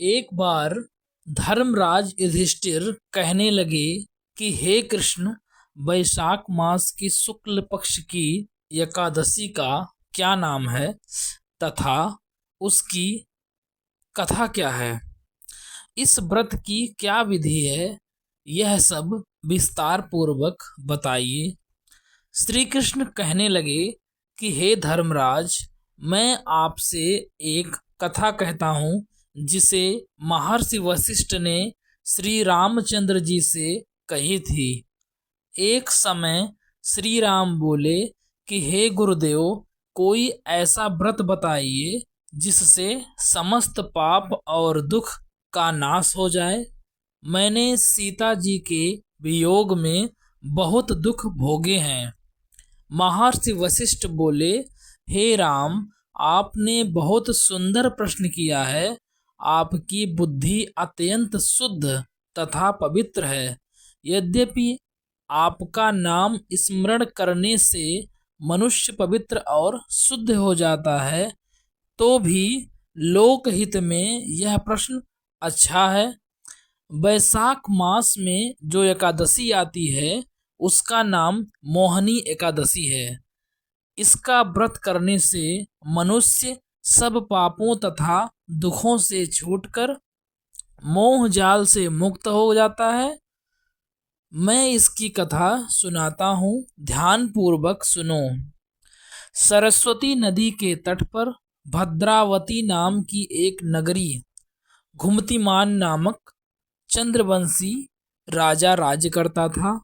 एक बार धर्मराज युधिष्ठिर कहने लगे कि हे कृष्ण, वैशाख मास की शुक्ल पक्ष की एकादशी का क्या नाम है तथा उसकी कथा क्या है। इस व्रत की क्या विधि है, यह सब विस्तार पूर्वक बताइए। श्री कृष्ण कहने लगे कि हे धर्मराज, मैं आपसे एक कथा कहता हूँ जिसे महर्षि वशिष्ठ ने श्री रामचंद्र जी से कही थी। एक समय श्री राम बोले कि हे गुरुदेव, कोई ऐसा व्रत बताइए जिससे समस्त पाप और दुख का नाश हो जाए। मैंने सीता जी के वियोग में बहुत दुख भोगे हैं। महर्षि वशिष्ठ बोले, हे राम, आपने बहुत सुंदर प्रश्न किया है। आपकी बुद्धि अत्यंत शुद्ध तथा पवित्र है। यद्यपि आपका नाम स्मरण करने से मनुष्य पवित्र और शुद्ध हो जाता है, तो भी लोकहित में यह प्रश्न अच्छा है। वैशाख मास में जो एकादशी आती है उसका नाम मोहिनी एकादशी है। इसका व्रत करने से मनुष्य सब पापों तथा दुखों से छूटकर मोह जाल से मुक्त हो जाता है। मैं इसकी कथा सुनाता हूँ, ध्यान पूर्वक सुनो। सरस्वती नदी के तट पर भद्रावती नाम की एक नगरी घुमतीमान नामक चंद्रवंशी राजा राज्य करता था।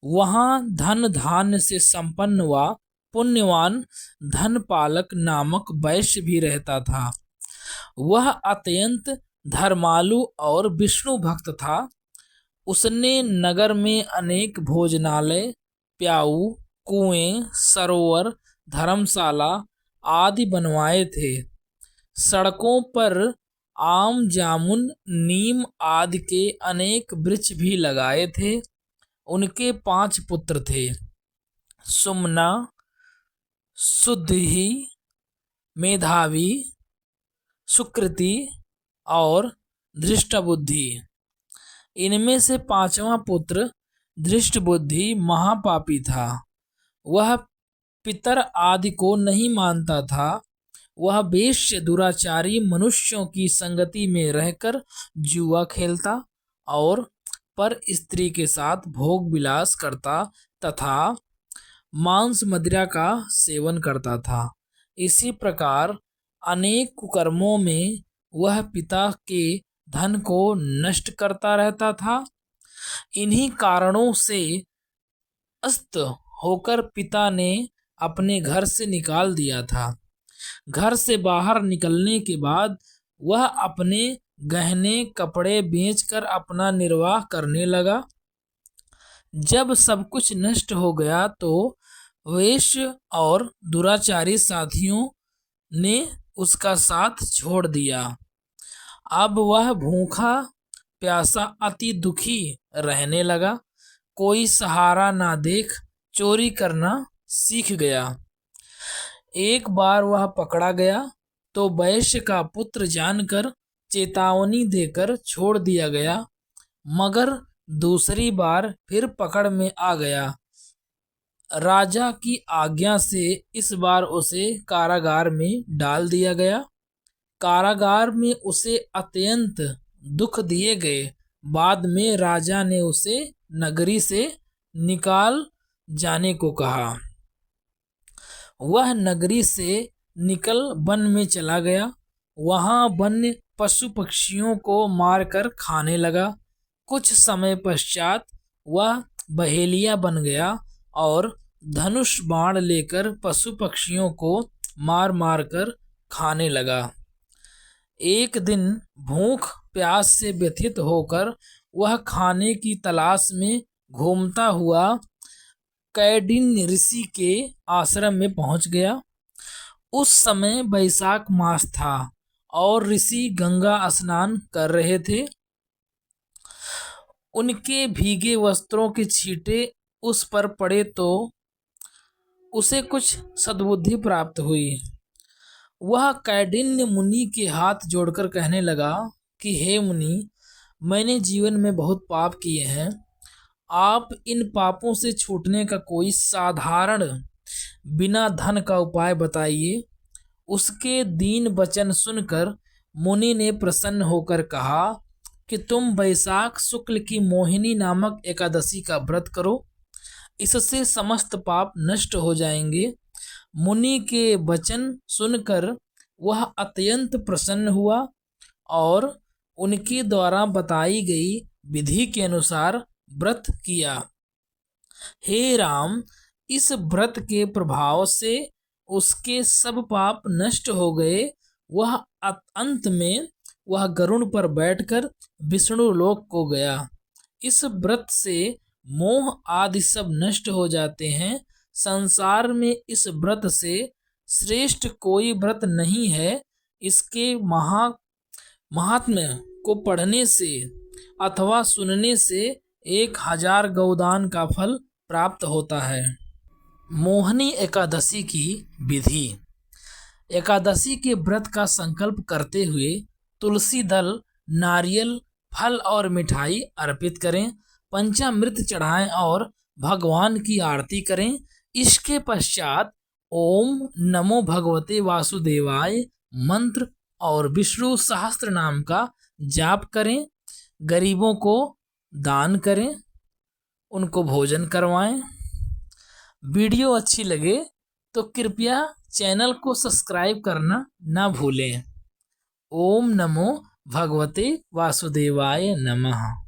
वहाँ धन धान्य से संपन्न व पुण्यवान धनपालक नामक वैश्य भी रहता था। वह अत्यंत धर्मालु और विष्णु भक्त था। उसने नगर में अनेक भोजनालय, प्याऊ, कुएं, सरोवर, धर्मशाला आदि बनवाए थे। सड़कों पर आम, जामुन, नीम आदि के अनेक वृक्ष भी लगाए थे। उनके 5 पुत्र थे, सुमना, सुद्धि, मेधावी, सुकृति और धृष्टबुद्धि। इनमें से 5वां पुत्र धृष्टबुद्धि महापापी था। वह पितर आदि को नहीं मानता था। वह वेश्य दुराचारी मनुष्यों की संगति में रहकर जुआ खेलता और पर स्त्री के साथ भोग विलास करता तथा मांस मदिरा का सेवन करता था। इसी प्रकार अनेक कुकर्मों में वह पिता के धन को नष्ट करता रहता था। इन्हीं कारणों से अस्त होकर पिता ने अपने घर से निकाल दिया था। घर से बाहर निकलने के बाद वह अपने गहने कपड़े बेचकर अपना निर्वाह करने लगा। जब सब कुछ नष्ट हो गया तो वेश्य और दुराचारी साथियों ने उसका साथ छोड़ दिया। अब वह भूखा प्यासा अति दुखी रहने लगा। कोई सहारा ना देख चोरी करना सीख गया। एक बार वह पकड़ा गया तो वैश्य का पुत्र जानकर चेतावनी देकर छोड़ दिया गया, मगर दूसरी बार फिर पकड़ में आ गया। राजा की आज्ञा से इस बार उसे कारागार में डाल दिया गया। कारागार में उसे अत्यंत दुख दिए गए। बाद में राजा ने उसे नगरी से निकाल जाने को कहा। वह नगरी से निकल वन में चला गया। वहाँ वन्य पशु पक्षियों को मारकर खाने लगा। कुछ समय पश्चात वह बहेलिया बन गया और धनुष बाण लेकर पशु पक्षियों को मार मार कर खाने लगा। एक दिन भूख प्यास से व्यथित होकर वह खाने की तलाश में घूमता हुआ कैडिन्य ऋषि के आश्रम में पहुंच गया। उस समय वैशाख मास था और ऋषि गंगा स्नान कर रहे थे। उनके भीगे वस्त्रों के छींटे उस पर पड़े तो उसे कुछ सद्बुद्धि प्राप्त हुई। वह कैडिन्य मुनि के हाथ जोड़कर कहने लगा कि हे मुनि, मैंने जीवन में बहुत पाप किए हैं। आप इन पापों से छूटने का कोई साधारण बिना धन का उपाय बताइए। उसके दीन वचन सुनकर मुनि ने प्रसन्न होकर कहा कि तुम वैशाख शुक्ल की मोहिनी नामक एकादशी का व्रत करो, इससे समस्त पाप नष्ट हो जाएंगे। मुनि के वचन सुनकर वह अत्यंत प्रसन्न हुआ और उनके द्वारा बताई गई विधि के अनुसार व्रत किया। हे राम, इस व्रत के प्रभाव से उसके सब पाप नष्ट हो गए। वह अंत में वह गरुड़ पर बैठकर विष्णु लोक को गया। इस व्रत से मोह आदि सब नष्ट हो जाते हैं। संसार में इस व्रत से श्रेष्ठ कोई व्रत नहीं है। इसके महात्म्य को पढ़ने से अथवा सुनने से 1000 गौदान का फल प्राप्त होता है। मोहिनी एकादशी की विधि। एकादशी के व्रत का संकल्प करते हुए तुलसी दल, नारियल, फल और मिठाई अर्पित करें, पंचामृत चढ़ाएं और भगवान की आरती करें। इसके पश्चात ओम नमो भगवते वासुदेवाय मंत्र और विष्णु सहस्त्र नाम का जाप करें। गरीबों को दान करें, उनको भोजन करवाएं। वीडियो अच्छी लगे तो कृपया चैनल को सब्सक्राइब करना ना भूलें। ओम नमो भगवते वासुदेवाय नमः।